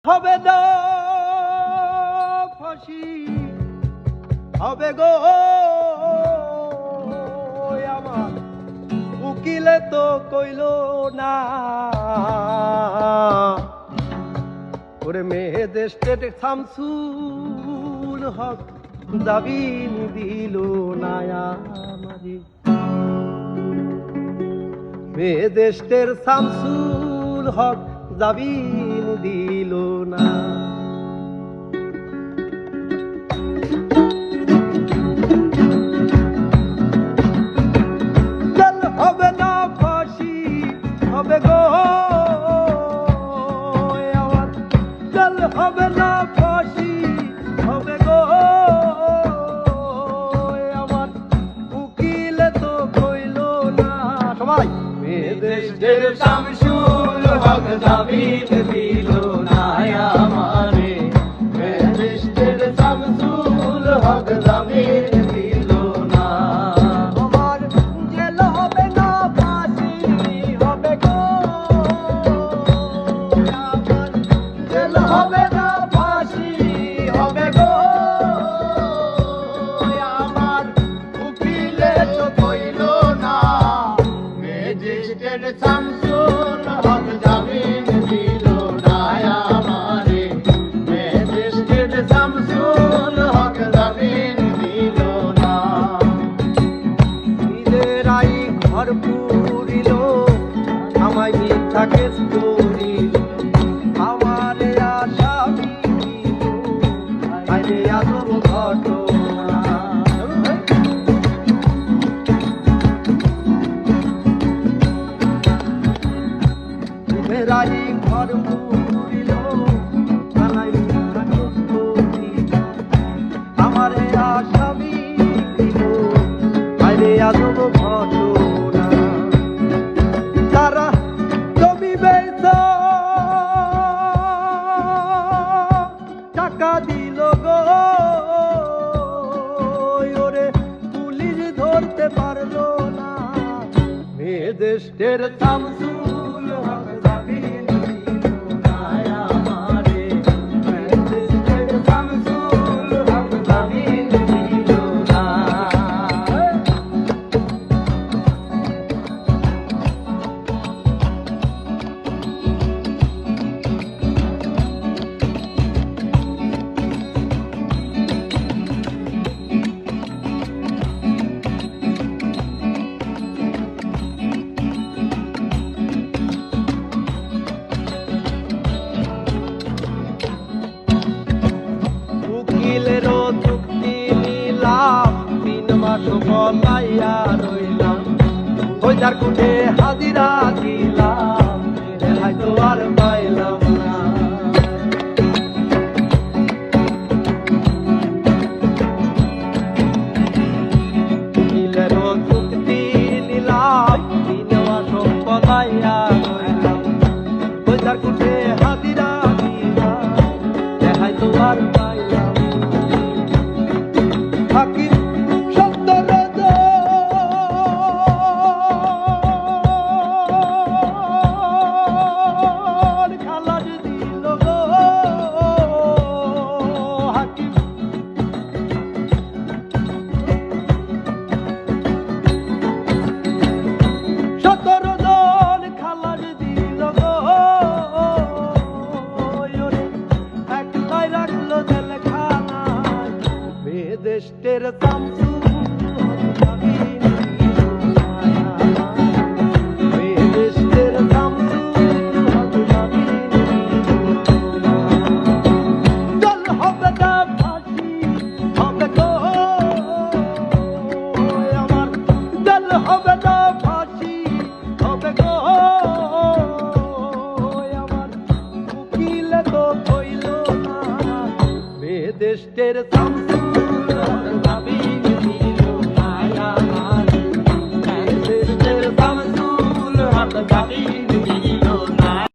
হবে না ফাঁসি হবে গো আমার উকিলে তো কইল না ওরে মেয়ে দেশের শামসুল হক জামিন দিল না আমারে মেয়ে দেশের শামসুল হক জামিন দিল না জেল হবে না ফাঁসি হবে গো আমার জেল হবে না ফাঁসি হবে গো আমার উকিলে তো কইল না সবাই মেয়ে দেশের শামসুল হক জামিন দিল না আমারে মেয়ে দেশের শামসুল হক জামিন দিল না আমার জেল হবে না ফাঁসি হবে গো আমার জেল হবে না ফাঁসি হবে গো আমার উকিলে তো কইল না মেয়ে দেশের শামসুল হক জামিন দিল না আমারে মেয়ে দেশের শামসুল হক জামিন দিল না ঈদের আই ঘর পুরিল আমায় মিথ্যা কেস করিল আমারে আসামি আইরে আজব ঘটনা রাই ঘর পুরিল আমায় মিথ্যা কেস করিল আমারে আসামি আইরে আজব ঘটনা তারা জমি বেচ টাকা দিল গো ওরে পুলিশ ধরতে পারলো না মেয়ে দেশের শামসুল হক জামিন দিল না আমারে মেয়ে দেশের শামসুল হক জামিন দিল না উকিলেরও চুক্তি নিলাম 3 মাস পলাইয়া রইলাম ওই যার কোটে হাজিরা দিলাম হয়তো আর পাইলাম না উকিলেরও চুক্তি নিলাম 3 মাস পলাইয়া রইলাম ওই যার কোটে হাজিরা দিলাম হয়তো আর পাইলাম হাকিম সত্তর খালাস দিল গো হাকিম সত্তর জন খালাস দিল গো একলাই রাখলো জেলখানায় মেয়ে দেশের শামসুল হক জামিন দিল না মেয়ে দেশের শামসুল হক জামিন দিল না জেল হবে না ফাঁসি হবে গো আমার জেল হবে না ফাঁসি হবে গো আমার উকিলে তো কইল না মেয়ে দেশের শামসুল হক জামিন দিল না আমারে মেয়ে দেশের শামসুল হক জামিন